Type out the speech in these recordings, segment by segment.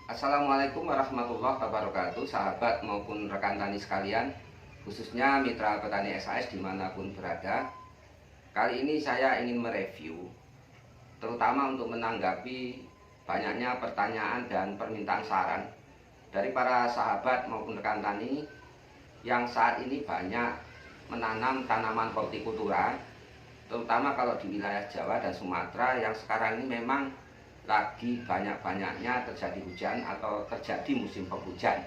Assalamualaikum warahmatullahi wabarakatuh, sahabat maupun rekan tani sekalian, khususnya mitra petani SAS dimanapun berada. Kali ini saya ingin mereview, terutama untuk menanggapi banyaknya pertanyaan dan permintaan saran dari para sahabat maupun rekan tani yang saat ini banyak menanam tanaman hortikultura, terutama kalau di wilayah Jawa dan Sumatera yang sekarang ini memang lagi banyak-banyaknya terjadi hujan atau terjadi musim penghujan.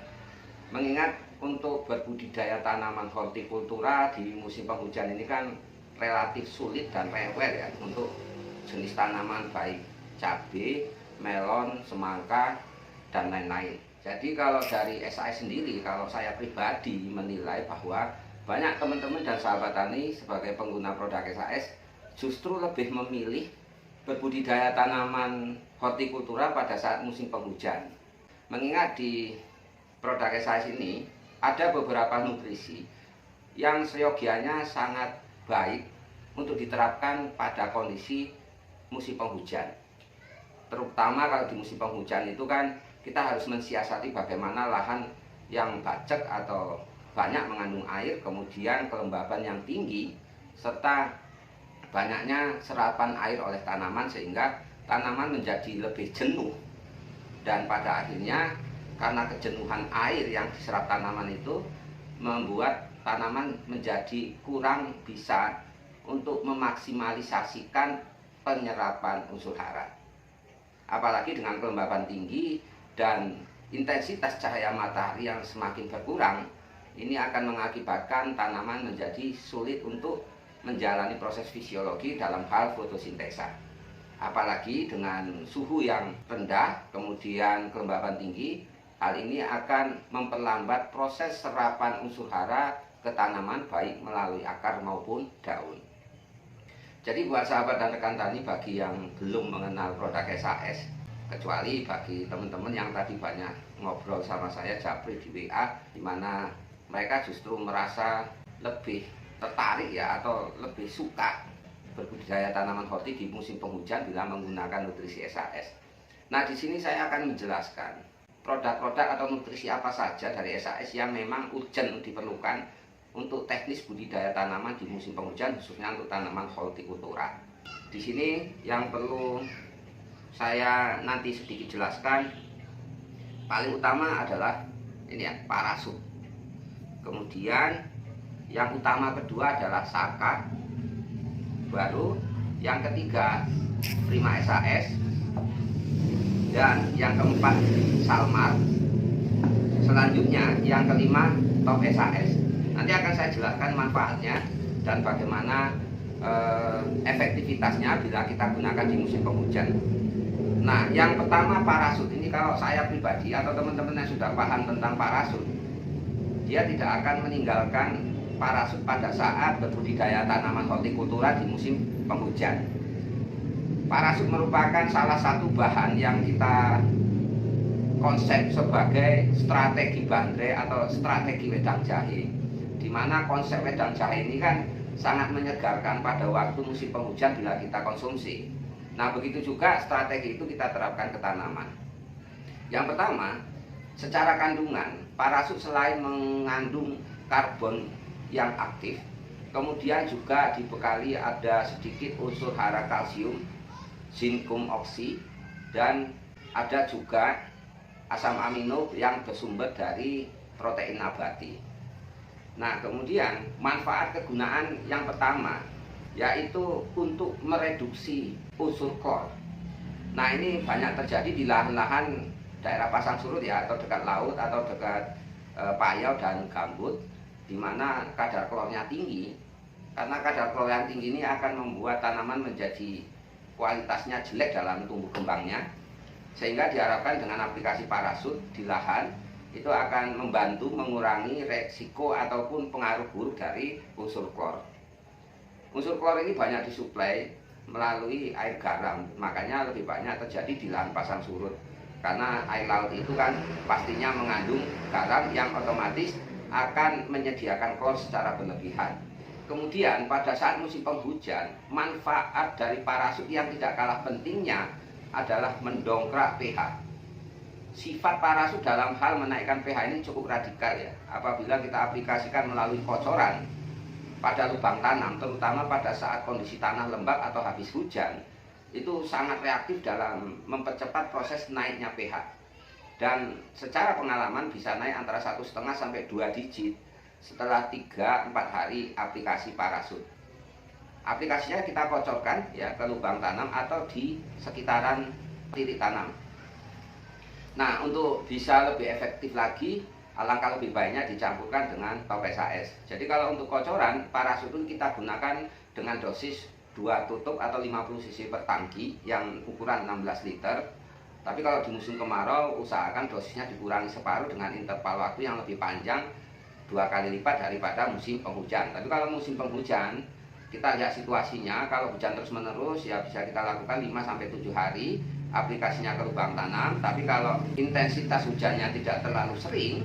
Mengingat untuk berbudidaya tanaman hortikultura di musim penghujan ini kan relatif sulit dan rewel ya untuk jenis tanaman baik cabai, melon, semangka, dan lain-lain. Jadi kalau dari SAS sendiri, kalau saya pribadi menilai bahwa banyak teman-teman dan sahabat tani sebagai pengguna produk SAS justru lebih memilih berbudidaya tanaman hortikultura pada saat musim penghujan. Mengingat di produk SAS ini ada beberapa nutrisi yang seyogianya sangat baik untuk diterapkan pada kondisi musim penghujan. Terutama kalau di musim penghujan itu kan kita harus mensiasati bagaimana lahan yang bacek atau banyak mengandung air, kemudian kelembaban yang tinggi, serta banyaknya serapan air oleh tanaman sehingga tanaman menjadi lebih jenuh, dan pada akhirnya karena kejenuhan air yang diserap tanaman itu membuat tanaman menjadi kurang bisa untuk memaksimalisasikan penyerapan unsur hara. Apalagi dengan kelembaban tinggi dan intensitas cahaya matahari yang semakin berkurang, ini akan mengakibatkan tanaman menjadi sulit untuk menjalani proses fisiologi dalam hal fotosintesa. Apalagi dengan suhu yang rendah, kemudian kelembaban tinggi, hal ini akan memperlambat proses serapan unsur hara ke tanaman baik melalui akar maupun daun. Jadi buat sahabat dan rekan tani bagi yang belum mengenal produk SAS, kecuali bagi teman-teman yang tadi banyak ngobrol sama saya japri di WA, di mana mereka justru merasa lebih tertarik ya atau lebih suka berbudidaya tanaman horti di musim penghujan bila menggunakan nutrisi SAS. Nah, di sini saya akan menjelaskan produk-produk atau nutrisi apa saja dari SAS yang memang urgent diperlukan untuk teknis budidaya tanaman di musim penghujan, khususnya untuk tanaman hortikultura. Di sini yang perlu saya nanti sedikit jelaskan, paling utama adalah ini ya, parasut. Kemudian yang utama kedua adalah Saka, baru yang ketiga Prima SAS, dan yang keempat Salmar, selanjutnya yang kelima Top SAS. Nanti akan saya jelaskan manfaatnya dan bagaimana efektivitasnya bila kita gunakan di musim penghujan. Nah, yang pertama parasut ini, kalau saya pribadi atau teman-teman yang sudah paham tentang parasut, dia tidak akan meninggalkan parasut pada saat berbudidaya tanaman hortikultura di musim penghujan. Parasut merupakan salah satu bahan yang kita konsep sebagai strategi bandre atau strategi wedang jahe, di mana konsep wedang jahe ini kan sangat menyegarkan pada waktu musim penghujan bila kita konsumsi. Nah, begitu juga strategi itu kita terapkan ke tanaman. Yang pertama, secara kandungan, parasut selain mengandung karbon yang aktif, kemudian juga dibekali ada sedikit unsur hara kalsium, zinkum oksi, dan ada juga asam amino yang bersumber dari protein nabati. Nah, kemudian manfaat kegunaan yang pertama yaitu untuk mereduksi unsur klor. Nah, ini banyak terjadi di lahan-lahan daerah pasang surut ya, atau dekat laut atau dekat payau dan gambut, di mana kadar klornya tinggi. Karena kadar klor yang tinggi ini akan membuat tanaman menjadi kualitasnya jelek dalam tumbuh kembangnya, sehingga diharapkan dengan aplikasi parasut di lahan itu akan membantu mengurangi resiko ataupun pengaruh buruk dari unsur klor. Unsur klor ini banyak disuplai melalui air garam, makanya lebih banyak terjadi di lahan pasang surut, karena air laut itu kan pastinya mengandung garam yang otomatis akan menyediakan klor secara berlebihan. Kemudian pada saat musim penghujan, manfaat dari parasut yang tidak kalah pentingnya adalah mendongkrak pH. sifat parasut dalam hal menaikkan pH ini cukup radikal ya. Apabila kita aplikasikan melalui kocoran pada lubang tanam, terutama pada saat kondisi tanah lembab atau habis hujan, itu sangat reaktif dalam mempercepat proses naiknya pH. Dan secara pengalaman bisa naik antara 1,5 sampai 2 digit setelah 3-4 hari aplikasi parasut. Aplikasinya kita kocorkan ya ke lubang tanam atau di sekitaran titik tanam. Nah, untuk bisa lebih efektif lagi, alangkah lebih baiknya dicampurkan dengan top SAS. Jadi kalau untuk kocoran, parasut itu kita gunakan dengan dosis 2 tutup atau 50 cc per tangki yang ukuran 16 liter. Tapi kalau di musim kemarau, usahakan dosisnya dikurangi separuh dengan interval waktu yang lebih panjang, 2 kali lipat daripada musim penghujan. Tapi kalau musim penghujan, kita lihat situasinya, kalau hujan terus menerus ya bisa kita lakukan 5-7 hari aplikasinya ke lubang tanam. Tapi kalau intensitas hujannya tidak terlalu sering,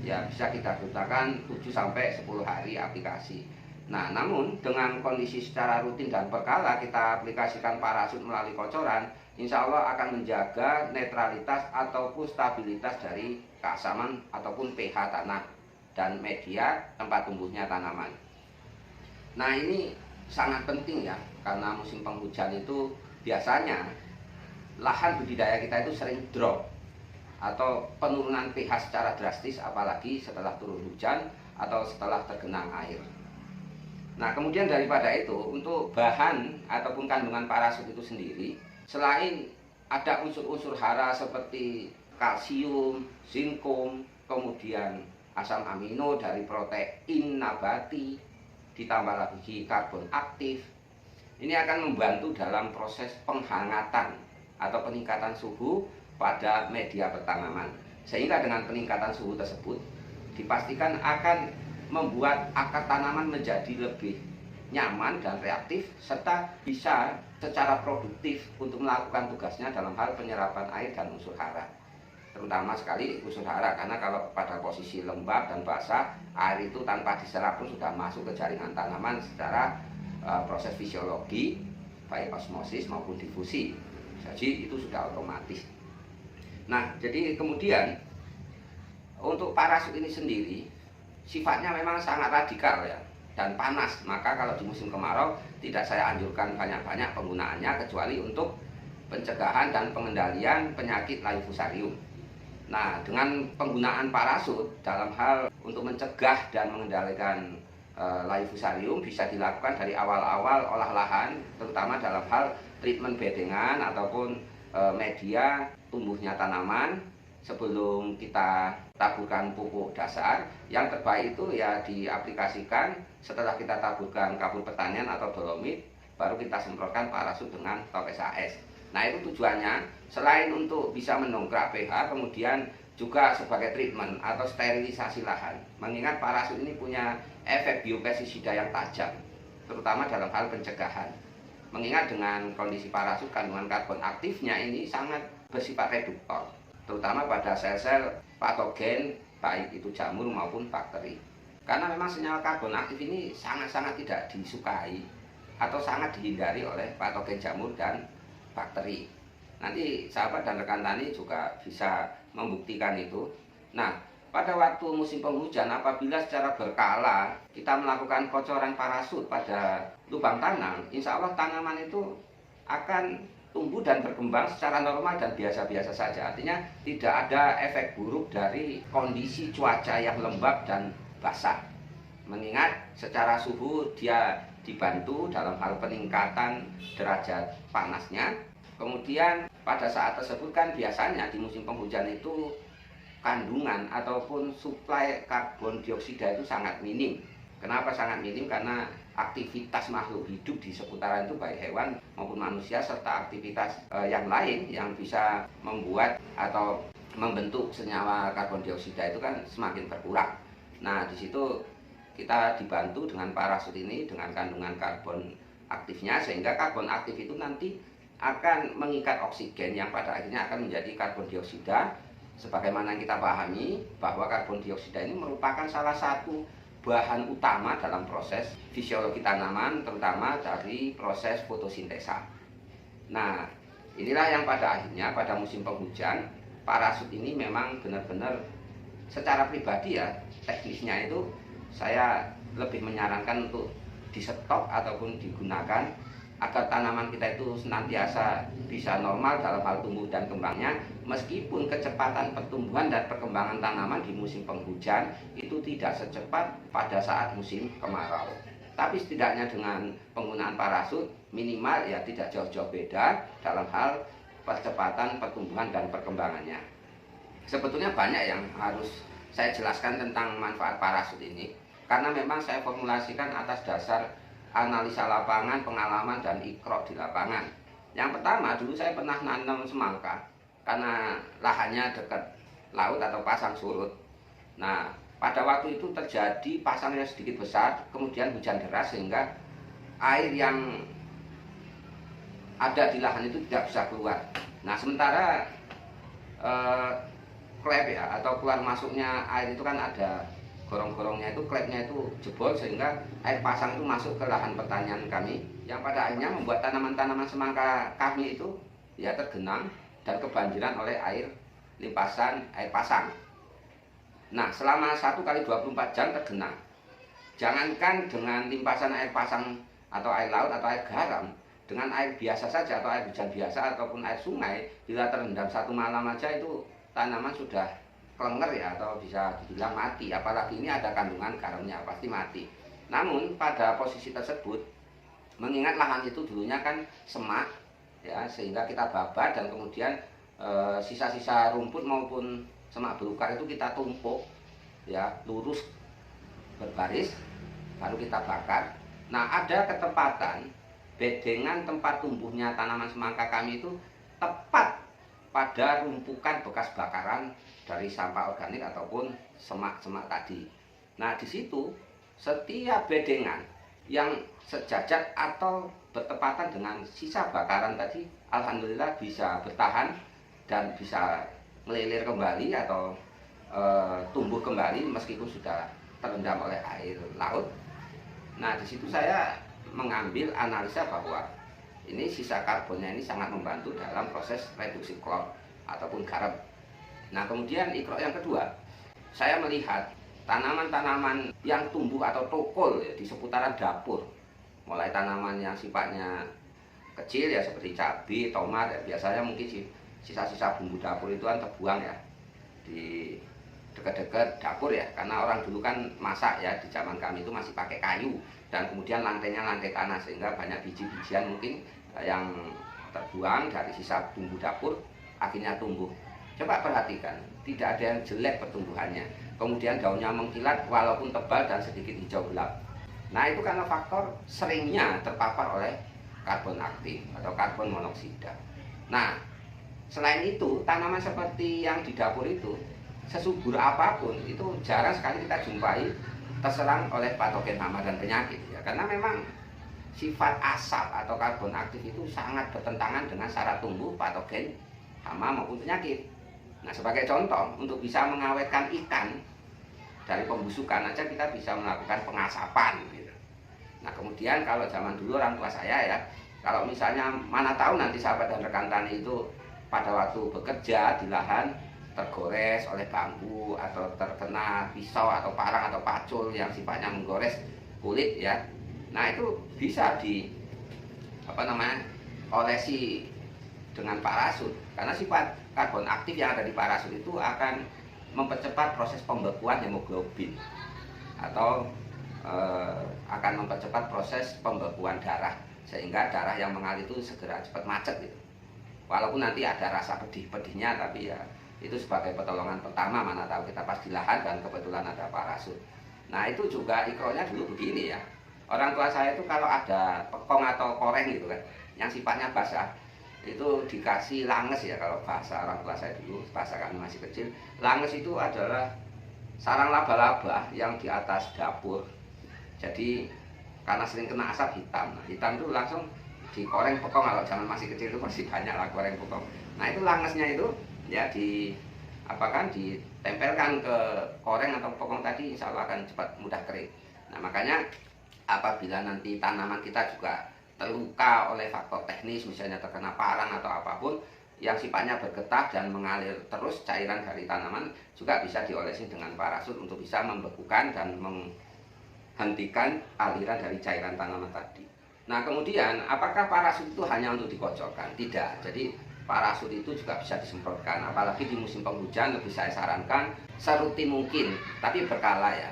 ya bisa kita gunakan 7-10 hari aplikasi. Nah, namun dengan kondisi secara rutin dan berkala kita aplikasikan parasut melalui kocoran, insya Allah akan menjaga netralitas ataupun stabilitas dari keasaman ataupun pH tanah dan media tempat tumbuhnya tanaman. Nah, ini sangat penting ya, karena musim penghujan itu biasanya lahan budidaya kita itu sering drop atau penurunan pH secara drastis, apalagi setelah turun hujan atau setelah tergenang air. Nah, kemudian daripada itu, untuk bahan ataupun kandungan parasut itu sendiri, selain ada unsur-unsur hara seperti kalsium, zinkum, kemudian asam amino dari protein nabati, ditambah lagi karbon aktif, ini akan membantu dalam proses penghangatan atau peningkatan suhu pada media pertanaman. Sehingga dengan peningkatan suhu tersebut dipastikan akan membuat akar tanaman menjadi lebih nyaman dan reaktif, serta bisa secara produktif untuk melakukan tugasnya dalam hal penyerapan air dan unsur hara. Terutama sekali unsur hara, karena kalau pada posisi lembab dan basah, air itu tanpa diserap pun sudah masuk ke jaringan tanaman secara proses fisiologi, baik osmosis maupun difusi. Jadi itu sudah otomatis. Nah, jadi kemudian untuk parasut ini sendiri sifatnya memang sangat radikal ya, dan panas. Maka kalau di musim kemarau tidak saya anjurkan banyak-banyak penggunaannya, kecuali untuk pencegahan dan pengendalian penyakit Laevusarium. Nah, dengan penggunaan parasut dalam hal untuk mencegah dan mengendalikan Laevusarium bisa dilakukan dari awal-awal olah lahan, terutama dalam hal treatment bedengan ataupun media tumbuhnya tanaman sebelum kita taburkan pupuk dasar. Yang terbaik itu ya diaplikasikan setelah kita taburkan kapur pertanian atau dolomit, baru kita semprotkan parasut dengan top SAS. Nah, itu tujuannya selain untuk bisa mendongkrak pH, kemudian juga sebagai treatment atau sterilisasi lahan. Mengingat parasut ini punya efek biopestisida yang tajam, terutama dalam hal pencegahan. Mengingat dengan kondisi parasut, kandungan karbon aktifnya ini sangat bersifat reduktor, terutama pada sel-sel patogen, baik itu jamur maupun bakteri. Karena memang senyawa karbon aktif ini sangat-sangat tidak disukai atau sangat dihindari oleh patogen jamur dan bakteri. Nanti sahabat dan rekan tani juga bisa membuktikan itu. Nah, pada waktu musim penghujan, apabila secara berkala kita melakukan kocoran parasut pada lubang tanam, insya Allah tanaman itu akan tumbuh dan berkembang secara normal dan biasa-biasa saja. Artinya tidak ada efek buruk dari kondisi cuaca yang lembab dan basah. Mengingat secara suhu dia dibantu dalam hal peningkatan derajat panasnya. Kemudian pada saat tersebut kan biasanya di musim penghujan itu kandungan ataupun suplai karbon dioksida itu sangat minim. Kenapa sangat minim? Karena aktivitas makhluk hidup di seputaran itu, baik hewan maupun manusia, serta aktivitas yang lain yang bisa membuat atau membentuk senyawa karbon dioksida itu kan semakin berkurang. Nah, di situ kita dibantu dengan parasut ini dengan kandungan karbon aktifnya, sehingga karbon aktif itu nanti akan mengikat oksigen yang pada akhirnya akan menjadi karbon dioksida. Sebagaimana yang kita pahami bahwa karbon dioksida ini merupakan salah satu bahan utama dalam proses fisiologi tanaman, terutama dari proses fotosintesa. Nah, inilah yang pada akhirnya pada musim penghujan parasut ini memang benar-benar secara pribadi ya, teknisnya itu saya lebih menyarankan untuk di stop ataupun digunakan agar tanaman kita itu senantiasa bisa normal dalam hal tumbuh dan kembangnya, meskipun kecepatan pertumbuhan dan perkembangan tanaman di musim penghujan itu tidak secepat pada saat musim kemarau. Tapi setidaknya dengan penggunaan parasut minimal ya tidak jauh-jauh beda dalam hal percepatan pertumbuhan dan perkembangannya. Sebetulnya banyak yang harus saya jelaskan tentang manfaat parasut ini, karena memang saya formulasikan atas dasar analisa lapangan, pengalaman, dan ikro di lapangan. Yang pertama, dulu saya pernah nanam semangka karena lahannya dekat laut atau pasang surut. Nah, pada waktu itu terjadi pasangnya sedikit besar, kemudian hujan deras sehingga air yang ada di lahan itu tidak bisa keluar. Nah, sementara klep ya, atau keluar masuknya air itu kan ada gorong-gorongnya, itu klepnya itu jebol sehingga air pasang itu masuk ke lahan pertanian kami, yang pada akhirnya membuat tanaman-tanaman semangka kami itu ya tergenang dan kebanjiran oleh air limpasan air pasang. Nah, selama 1 kali 24 jam tergenang. Jangankan dengan limpasan air pasang atau air laut atau air garam, dengan air biasa saja atau air hujan biasa ataupun air sungai, bila terendam 1 malam aja itu tanaman sudah klenger ya, atau bisa dibilang mati. Apalagi ini ada kandungan garamnya, pasti mati. Namun pada posisi tersebut, mengingat lahan itu dulunya kan semak ya, sehingga kita babat dan kemudian sisa-sisa rumput maupun semak belukar itu kita tumpuk ya, lurus berbaris, baru kita bakar. Nah, ada ketepatan bedengan tempat tumbuhnya tanaman semangka kami itu tepat pada rumpukan bekas bakaran dari sampah organik ataupun semak-semak tadi. Nah, di situ setiap bedengan yang sejajar atau bertepatan dengan sisa bakaran tadi, alhamdulillah bisa bertahan dan bisa melilir kembali atau tumbuh kembali meskipun sudah terendam oleh air laut. Nah, di situ saya mengambil analisa bahwa ini sisa karbonnya ini sangat membantu dalam proses reduksi klor ataupun garam. Nah, kemudian ikro yang kedua, saya melihat tanaman-tanaman yang tumbuh atau tokol ya, di seputaran dapur, mulai tanaman yang sifatnya kecil ya seperti cabai, tomat ya, biasanya mungkin sisa-sisa bumbu dapur itu kan terbuang ya di dekat-dekat dapur ya, karena orang dulu kan masak ya, di zaman kami itu masih pakai kayu dan kemudian lantainya lantai tanah sehingga banyak biji-bijian mungkin yang terbuang dari sisa bumbu dapur akhirnya tumbuh. Coba perhatikan, tidak ada yang jelek pertumbuhannya. Kemudian daunnya mengkilat walaupun tebal dan sedikit hijau gelap. Nah, itu karena faktor seringnya terpapar oleh karbon aktif atau karbon monoksida. Nah, selain itu, tanaman seperti yang di dapur itu, sesubur apapun, itu jarang sekali kita jumpai terserang oleh patogen hama dan penyakit. Ya, karena memang sifat asap atau karbon aktif itu sangat bertentangan dengan syarat tumbuh patogen hama maupun penyakit. Nah, sebagai contoh, untuk bisa mengawetkan ikan dari pembusukan aja kita bisa melakukan pengasapan gitu. Nah, kemudian kalau zaman dulu orang tua saya ya, kalau misalnya mana tahu nanti sahabat dan rekan tani itu pada waktu bekerja di lahan tergores oleh bambu atau terkena pisau atau parang atau pacul yang sifatnya menggores kulit ya. Nah, itu bisa di olesi dengan parasut, karena sifat karbon aktif yang ada di parasut itu akan mempercepat proses pembekuan hemoglobin atau akan mempercepat proses pembekuan darah sehingga darah yang mengalir itu segera cepat macet gitu. Walaupun nanti ada rasa pedih-pedihnya, tapi ya itu sebagai pertolongan pertama, mana tahu kita pas di lahan dan kebetulan ada parasut. Nah, itu juga ikronya dulu begini ya. Orang tua saya itu kalau ada pekong atau koreng gitu kan, yang sifatnya basah, itu dikasih langes ya, kalau bahasa orang tua saya dulu, bahasa kami masih kecil. Langes itu adalah sarang laba-laba yang di atas dapur. Jadi karena sering kena asap hitam, nah, hitam itu langsung dikoreng pekong. Kalau zaman masih kecil itu masih banyak lah koreng pekong. Nah, itu langesnya itu ya ditempelkan ke koreng atau pekong tadi, insya Allah akan cepat mudah kering. Nah, makanya apabila nanti tanaman kita juga terluka oleh faktor teknis, misalnya terkena parang atau apapun, yang sifatnya bergetah dan mengalir terus cairan dari tanaman juga bisa diolesi dengan parasut untuk bisa membekukan dan menghentikan aliran dari cairan tanaman tadi. Nah kemudian apakah parasut itu hanya untuk dikocokkan? Tidak. Jadi parasut itu juga bisa disemprotkan, apalagi di musim penghujan lebih saya sarankan serutin mungkin, tapi berkala ya.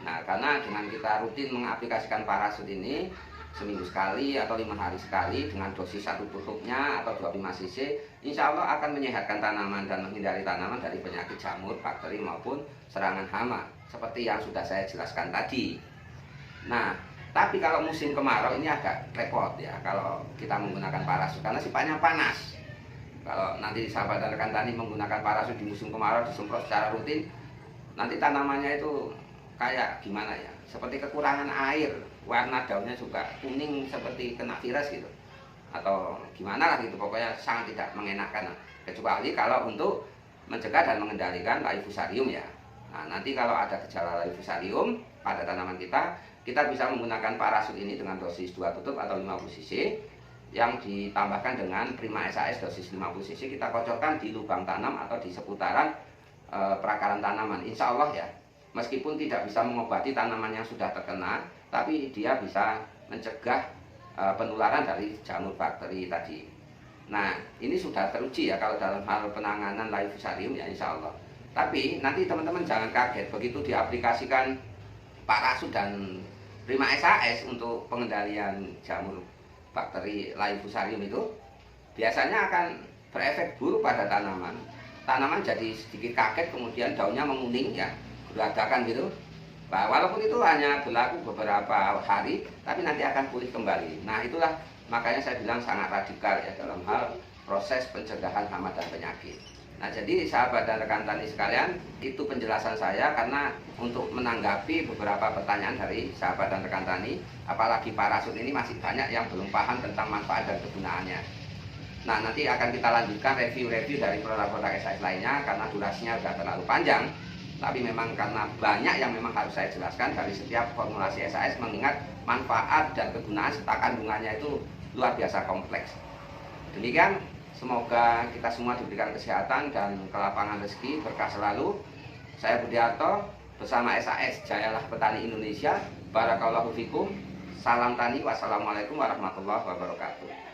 Nah karena dengan kita rutin mengaplikasikan parasut ini seminggu sekali atau 5 hari sekali dengan dosis 1 tutupnya atau 25 cc, insya Allah akan menyehatkan tanaman dan menghindari tanaman dari penyakit jamur, bakteri maupun serangan hama seperti yang sudah saya jelaskan tadi. Nah tapi kalau musim kemarau ini agak repot ya kalau kita menggunakan parasut karena sifatnya panas. Kalau nanti sahabat dan rekan tani menggunakan parasut di musim kemarau disemprot secara rutin, nanti tanamannya itu kayak gimana ya, seperti kekurangan air, warna daunnya juga kuning seperti kena virus gitu, atau gimana lah gitu, pokoknya sangat tidak mengenakan. Kecuali kalau untuk mencegah dan mengendalikan lai fusarium ya. Nah nanti kalau ada gejala lai fusarium pada tanaman kita bisa menggunakan parasut ini dengan dosis 2 tutup atau 50 cc yang ditambahkan dengan Prima SAS dosis 50 cc, kita kocorkan di lubang tanam atau di seputaran perakaran tanaman. Insya Allah ya, meskipun tidak bisa mengobati tanaman yang sudah terkena, tapi dia bisa mencegah penularan dari jamur bakteri tadi. Nah ini sudah teruji ya kalau dalam hal penanganan lai fusarium ya insya Allah. Tapi nanti teman-teman jangan kaget begitu diaplikasikan parasut dan Prima SAS untuk pengendalian jamur bakteri lai fusarium itu biasanya akan berefek buruk pada tanaman. Tanaman jadi sedikit kaget, kemudian daunnya menguning ya, geradakan gitu. Nah, walaupun itu hanya berlaku beberapa hari, tapi nanti akan pulih kembali. Nah itulah makanya saya bilang sangat radikal ya dalam hal proses pencegahan hama dan penyakit. Nah jadi sahabat dan rekan tani sekalian, itu penjelasan saya karena untuk menanggapi beberapa pertanyaan dari sahabat dan rekan tani, apalagi parasut ini masih banyak yang belum paham tentang manfaat dan kegunaannya. Nah nanti akan kita lanjutkan review-review dari produk-produk SAS lainnya karena durasinya sudah terlalu panjang. Tapi memang karena banyak yang memang harus saya jelaskan dari setiap formulasi SAS, mengingat manfaat dan kegunaan serta kandungannya itu luar biasa kompleks. Demikian. Semoga kita semua diberikan kesehatan dan kelapangan rezeki berkah selalu. Saya Budiarto bersama SAS Jayalah Petani Indonesia. Barakallahu fikum. Salam tani. Wassalamualaikum warahmatullahi wabarakatuh.